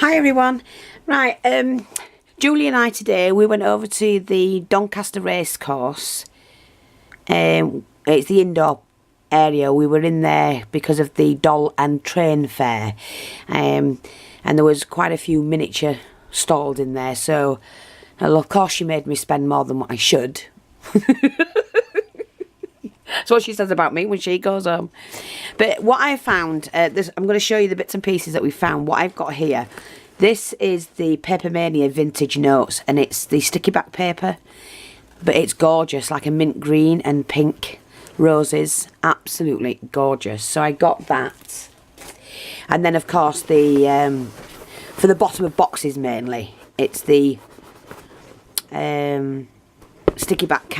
Hi everyone. Right, Julie and I today, we went over to the Doncaster race course. It's the indoor area. We were in there because of the doll and train fair. And there was quite a few miniature stalled in there. So, well, of course she made me spend more than what I should. That's what she says about me when she goes home. But what I found, I'm going to show you the bits and pieces that we found. What I've got here, this is the Paper Mania Vintage Notes, and it's the sticky back paper, but it's gorgeous, like a mint green and pink roses, absolutely gorgeous. So I got that, and then of course the for the bottom of boxes mainly, it's the sticky back.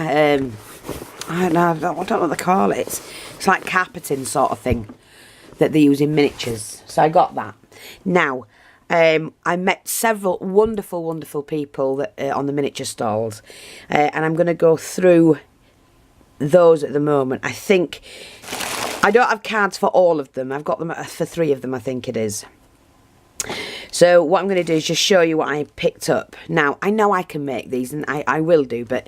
I don't know what they call it. It's like carpeting sort of thing that they use in miniatures. So I got that. Now, I met several wonderful people that on the miniature stalls, and I'm going to go through those at the moment. I think I don't have cards for all of them. I've got them for 3 of them, I think it is. So what I'm going to do is just show you what I picked up. Now, I know I can make these, and I will do, but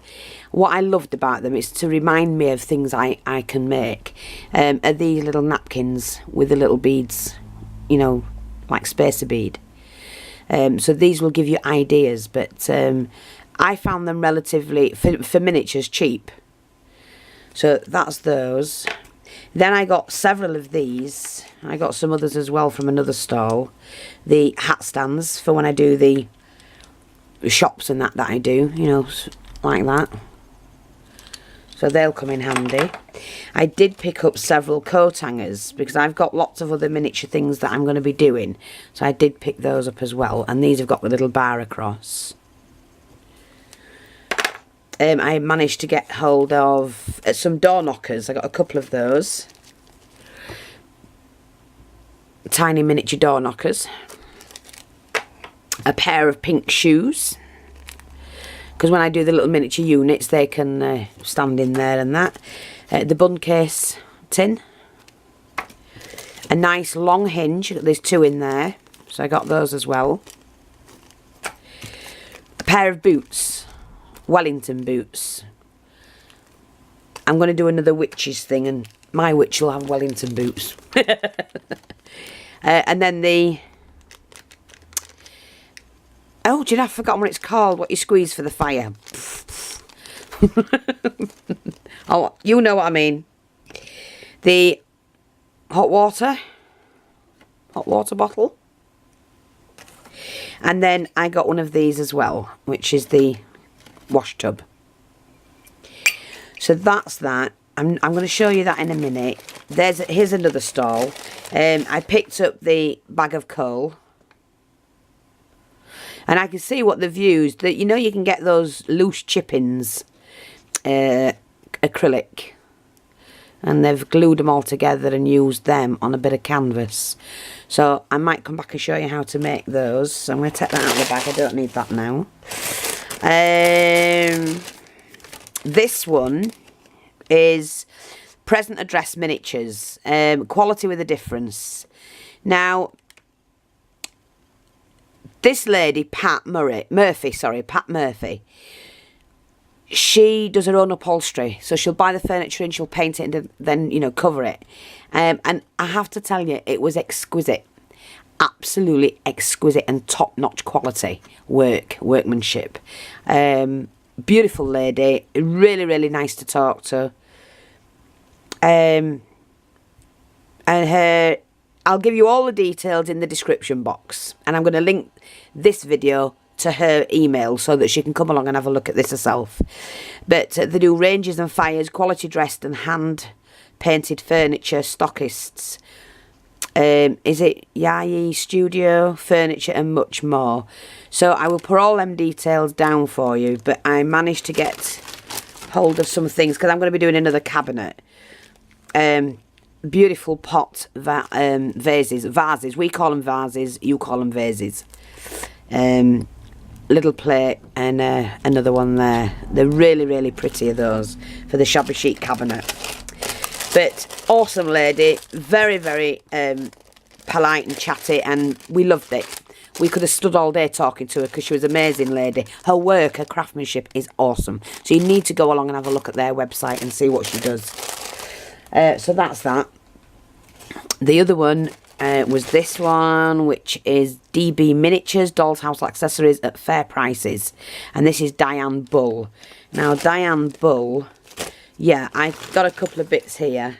what I loved about them is to remind me of things I can make. Are these little napkins with the little beads, you know, like spacer bead. So these will give you ideas, but I found them relatively, for miniatures, cheap. So that's those. Then I got several of these. I got some others as well from another stall. The hat stands for when I do the shops and that I do, you know, like that. So they'll come in handy. I did pick up several coat hangers because I've got lots of other miniature things that I'm going to be doing. So I did pick those up as well. And these have got the little bar across. I managed to get hold of some door knockers. I got a couple of those. Tiny miniature door knockers. A pair of pink shoes. Because when I do the little miniature units, they can stand in there and that. The bun case tin. A nice long hinge. There's 2 in there. So I got those as well. A pair of boots. Wellington boots. I'm going to do another witches thing, and my witch will have Wellington boots. And then the... Oh, do you know, I've forgotten what it's called, what you squeeze for the fire. Oh, you know what I mean. The hot water bottle. And then I got one of these as well, which is the wash tub. So that's that. I'm going to show you that in a minute. Here's another stall. I picked up the bag of coal, and I can see what the views that, you know, you can get those loose chippings, acrylic, and they've glued them all together and used them on a bit of canvas. So I might come back and show you how to make those. So I'm going to take that out of the bag. I don't need that now. This one is present address miniatures, quality with a difference. Now, this lady, Pat Murphy, she does her own upholstery, so she'll buy the furniture and she'll paint it and then, you know, cover it. And I have to tell you, it was exquisite. Absolutely exquisite and top-notch quality workmanship. Beautiful lady, really nice to talk to. And I'll give you all the details in the description box, and I'm going to link this video to her email so that she can come along and have a look at this herself. But they do ranges and fires, quality dressed and hand painted furniture, stockists. Is it Yayi Studio, furniture and much more. So I will put all them details down for you, but I managed to get hold of some things because I'm going to be doing another cabinet. Beautiful pot vases. We call them vases, you call them vases. Little plate and another one there. They're really pretty, are those, for the shabby chic cabinet. But awesome lady, very polite and chatty, and we loved it. we could have stood all day talking to her because she was an amazing lady. Her work, her craftsmanship is awesome. So you need to go along and have a look at their website and see what she does. So that's that. The other one was this one, which is DB Miniatures, Doll's House Accessories at fair prices. And this is Diane Bull. Now, Diane Bull, yeah, I've got a couple of bits here.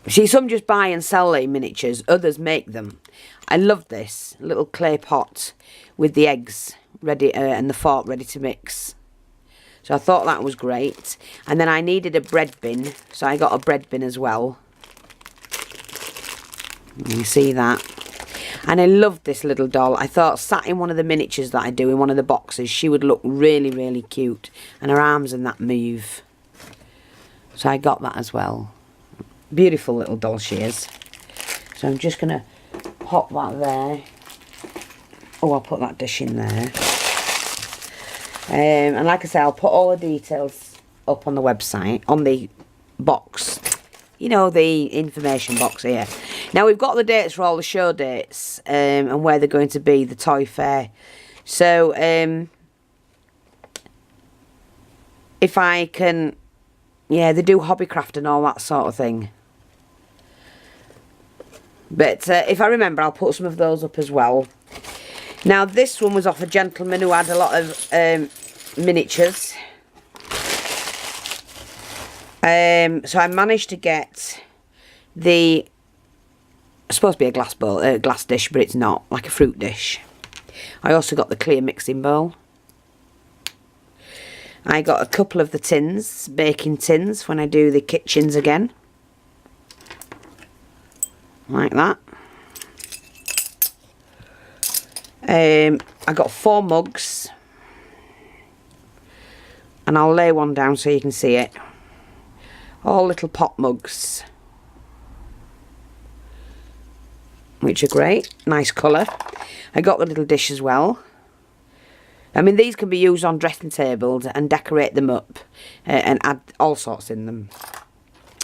See, some just buy and sell their miniatures, others make them. I love this little clay pot with the eggs ready and the fork ready to mix. So I thought that was great. And then I needed a bread bin, so I got a bread bin as well. You see that? And I loved this little doll. I thought sat in one of the miniatures that I do in one of the boxes, she would look really, really cute. And her arms and that move. So I got that as well. Beautiful little doll she is. So I'm just going to pop that there. Oh, I'll put that dish in there. And like I say, I'll put all the details up on the website, on the box. You know, the information box here. Now, we've got the dates for all the show dates and where they're going to be, the toy fair. So, if I can... Yeah, they do hobbycraft and all that sort of thing. But if I remember, I'll put some of those up as well. Now, this one was off a gentleman who had a lot of miniatures. So I managed to get the... It's supposed to be a glass bowl, glass dish, but it's not. Like a fruit dish. I also got the clear mixing bowl. I got a couple of the tins, baking tins, when I do the kitchens again. Like that. I got 4 mugs. And I'll lay one down so you can see it. All little pot mugs. Which are great. Nice colour. I got the little dish as well. I mean, these can be used on dressing tables and decorate them up and add all sorts in them.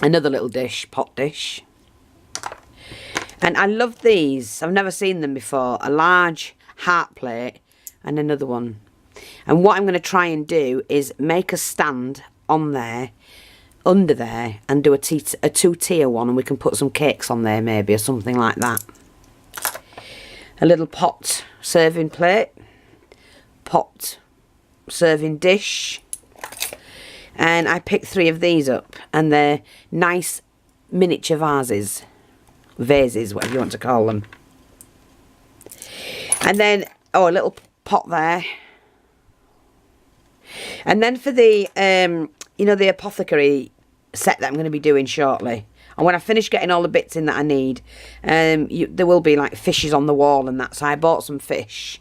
Another little dish, pot dish. And I love these. I've never seen them before. A large heart plate and another one. And what I'm going to try and do is make a stand on there, under there, and do a 2-tier one, and we can put some cakes on there maybe or something like that. A little pot serving plate. Pot serving dish, and I picked 3 of these up, and they're nice miniature vases, whatever you want to call them. And then, oh, a little pot there. And then for the you know, the apothecary set that I'm going to be doing shortly, and when I finish getting all the bits in that I need, there will be like fishes on the wall and that, so I bought some fish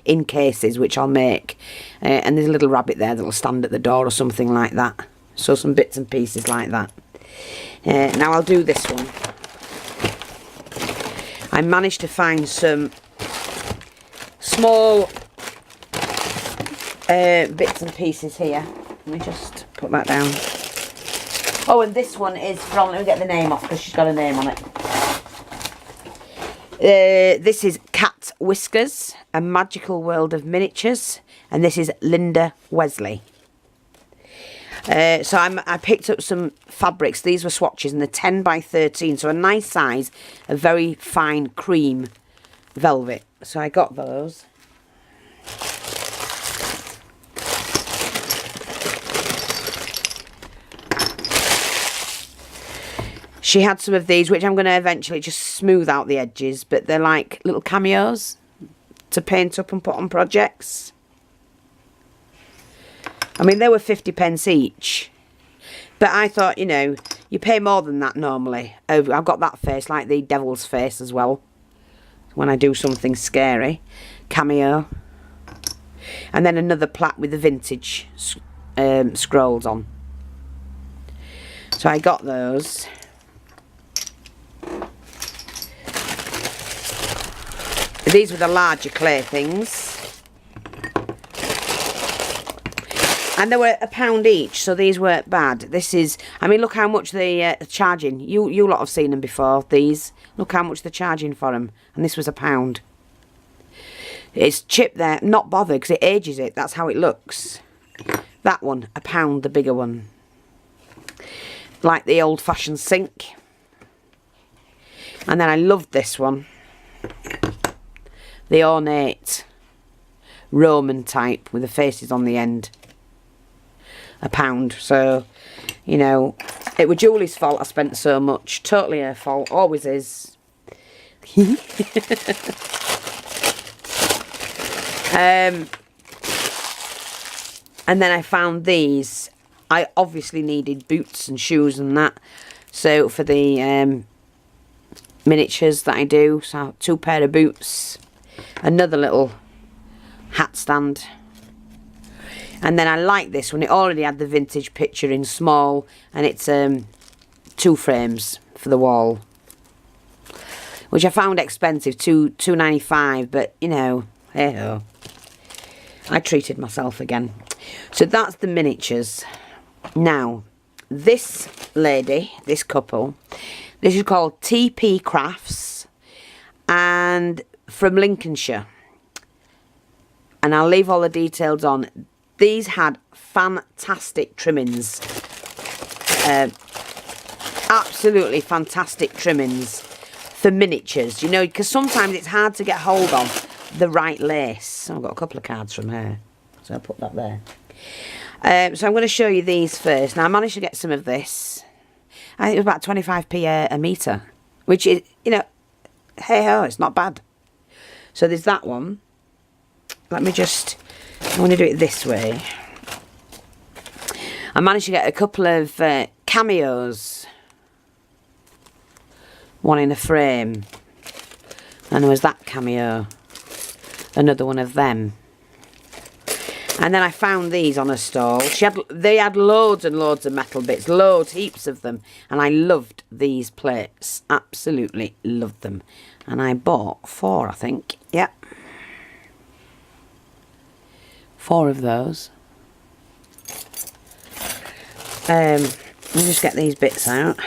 in cases, which I'll make, and there's a little rabbit there that'll stand at the door or something like that. So some bits and pieces like that. Now I'll do this one. I managed to find some small bits and pieces here. Let me just put that down. Oh, and this one is from, let me get the name off because she's got a name on it. This is Cat Whiskers, A Magical World of Miniatures, and this is Linda Wesley. So I picked up some fabrics. These were swatches, and they're 10 by 13, so a nice size, a very fine cream velvet. So I got those. She had some of these, which I'm going to eventually just smooth out the edges, but they're like little cameos to paint up and put on projects. I mean, they were 50p each, but I thought, you know, you pay more than that normally. I've got that face, like the devil's face as well, when I do something scary. Cameo. And then another plaque with the vintage scrolls on. So I got those. These were the larger clay things. And they were £1 each, so these weren't bad. This is, I mean, look how much they are charging. You lot have seen them before, these. Look how much they're charging for them. And this was £1. It's chipped there, not bothered, because it ages it. That's how it looks. That one, £1, the bigger one. Like the old-fashioned sink. And then I loved this one. The ornate Roman type with the faces on the end. £1. So, you know, it was Julie's fault I spent so much. Totally her fault. Always is. And then I found these. I obviously needed boots and shoes and that. So for the miniatures that I do, so 2 pair of boots, another little hat stand. And then I like this one. It already had the vintage picture in small, and it's 2 frames for the wall, which I found expensive, £2.95. But you know, hey ho, I treated myself again. So that's the miniatures. Now, this lady, this couple, this is called TP Crafts, and from Lincolnshire. And I'll leave all the details on. These had fantastic trimmings. Absolutely fantastic trimmings for miniatures. You know, because sometimes it's hard to get hold of the right lace. I've got a couple of cards from her, so I'll put that there. So I'm going to show you these first. Now, I managed to get some of this. I think it was about 25p a metre, which is, you know, hey ho, it's not bad. So there's that one. Let me just, I want to do it this way. I managed to get a couple of cameos. One in a frame. And there was that cameo. Another one of them. And then I found these on a stall. They had loads and loads of metal bits. Loads, heaps of them. And I loved these plates. Absolutely loved them. And I bought 4, I think. Yep. 4 of those. Let me just get these bits out.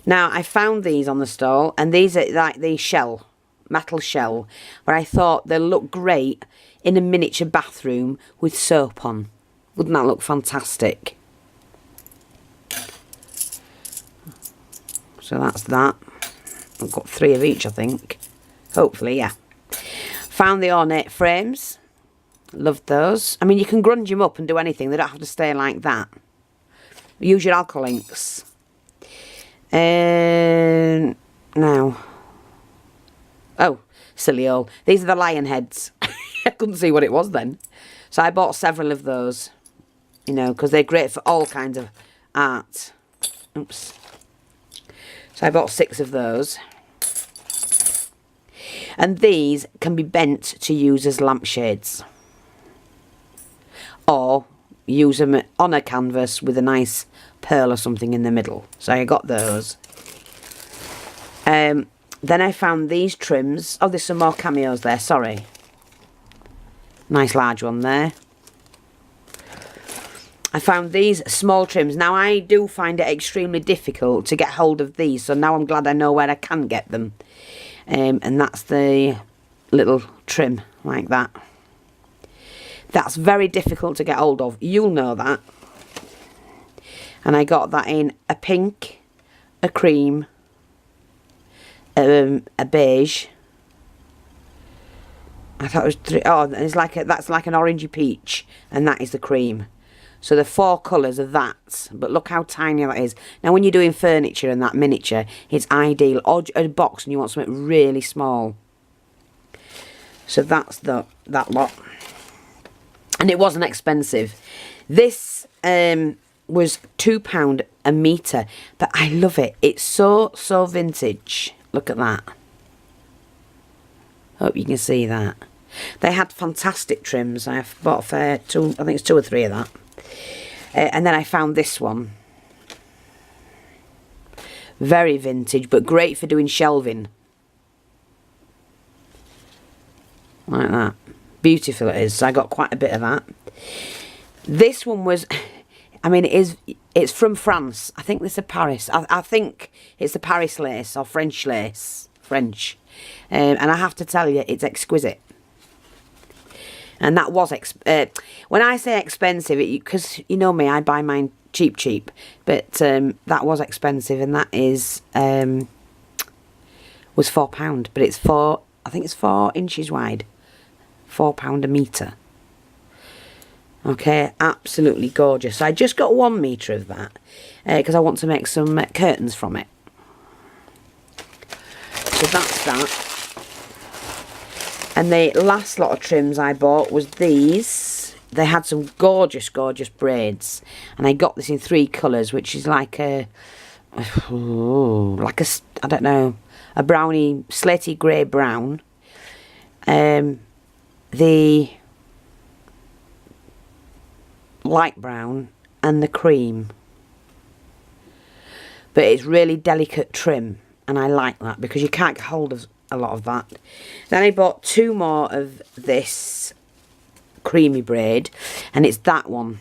Now, I found these on the stall. And these are like the shell. Metal shell. But I thought they'll look great in a miniature bathroom with soap on. Wouldn't that look fantastic? So that's that. I've got 3 of each, I think. Hopefully, yeah. Found the ornate frames. Loved those. I mean, you can grunge them up and do anything. They don't have to stay like that. Use your alcohol inks. Now. Oh, silly all. These are the lion heads. I couldn't see what it was then. So I bought several of those. You know, because they're great for all kinds of art. Oops. So I bought 6 of those. And these can be bent to use as lampshades. Or use them on a canvas with a nice pearl or something in the middle. So I got those. Then I found these trims. Oh, there's some more cameos there, sorry. Nice large one there. I found these small trims. Now, I do find it extremely difficult to get hold of these. So now I'm glad I know where I can get them. And that's the little trim like that. That's very difficult to get hold of. You'll know that. And I got that in a pink, a cream, a beige. I thought it was 3. Oh, it's like that's like an orangey peach, and that is the cream. So the 4 colours of that. But look how tiny that is. Now, when you're doing furniture and that miniature, it's ideal. Or a box, and you want something really small. So that's that lot. And it wasn't expensive. This was £2 a metre, but I love it. It's so vintage. Look at that. Hope you can see that. They had fantastic trims. I've bought a fair 2, I think it's 2 or 3 of that. And then I found this one. Very vintage, but great for doing shelving. Like that. Beautiful it is. So I got quite a bit of that. This one was, I mean, it's from France. I think this is Paris. I think it's the Paris lace or French lace. French. And I have to tell you, it's exquisite. And that was, when I say expensive, because you know me, I buy mine cheap. But that was expensive, and that was £4. But it's I think it's 4 inches wide. £4 a metre. Okay, absolutely gorgeous. I just got 1 metre of that because I want to make some curtains from it. So that's that. And the last lot of trims I bought was these. They had some gorgeous braids, and I got this in 3 colours, which is like I don't know, a browny, slaty grey brown. The light brown and the cream. But it's really delicate trim, and I like that because you can't get hold of a lot of that. Then I bought 2 more of this creamy braid, and it's that one.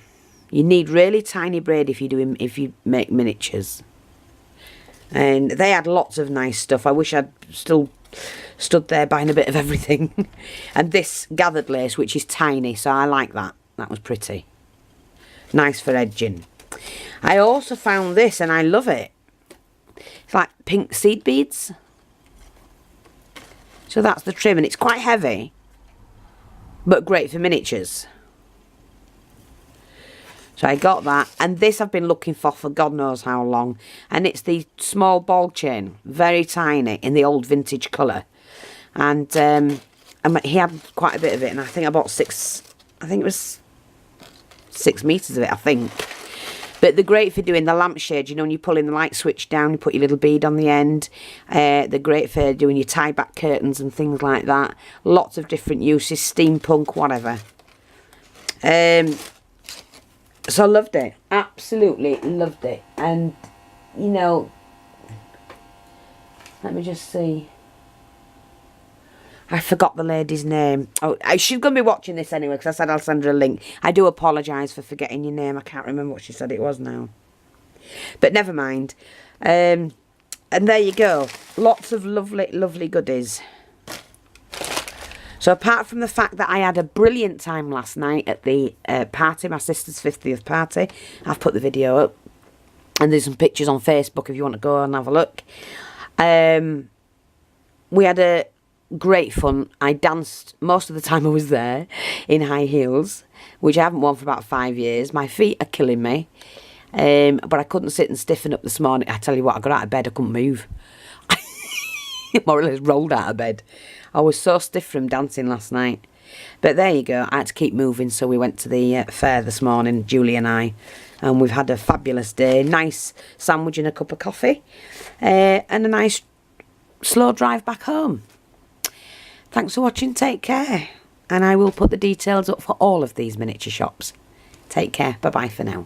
You need really tiny braid if you make miniatures. And they had lots of nice stuff. I wish I'd still stood there buying a bit of everything. And this gathered lace, which is tiny, so I like that. That was pretty. Nice for edging. I also found this, and I love it. It's like pink seed beads. So that's the trim, and it's quite heavy, but great for miniatures. So I got that, and this I've been looking for God knows how long, and it's the small ball chain, very tiny, in the old vintage colour. And he had quite a bit of it, and I think I bought 6, I think it was 6 metres of it, I think. But they're great for doing the lampshade, you know, when you pull in the light switch down, you put your little bead on the end. They're great for doing your tie-back curtains and things like that. Lots of different uses, steampunk, whatever. So I loved it. Absolutely loved it. And, you know, let me just see. I forgot the lady's name. Oh, she's going to be watching this anyway, because I said I'll send her a link. I do apologise for forgetting your name. I can't remember what she said it was now. But never mind. And there you go. Lots of lovely goodies. So apart from the fact that I had a brilliant time last night at the party, my sister's 50th party, I've put the video up. And there's some pictures on Facebook if you want to go and have a look. We had a great fun. I danced most of the time I was there in high heels, which I haven't worn for about 5 years. My feet are killing me, but I couldn't sit and stiffen up this morning. I tell you what, I got out of bed, I couldn't move. More or less rolled out of bed. I was so stiff from dancing last night. But there you go, I had to keep moving, so we went to the fair this morning, Julie and I, and we've had a fabulous day. Nice sandwich and a cup of coffee, and a nice slow drive back home. Thanks for watching, take care. And I will put the details up for all of these miniature shops. Take care, bye-bye for now.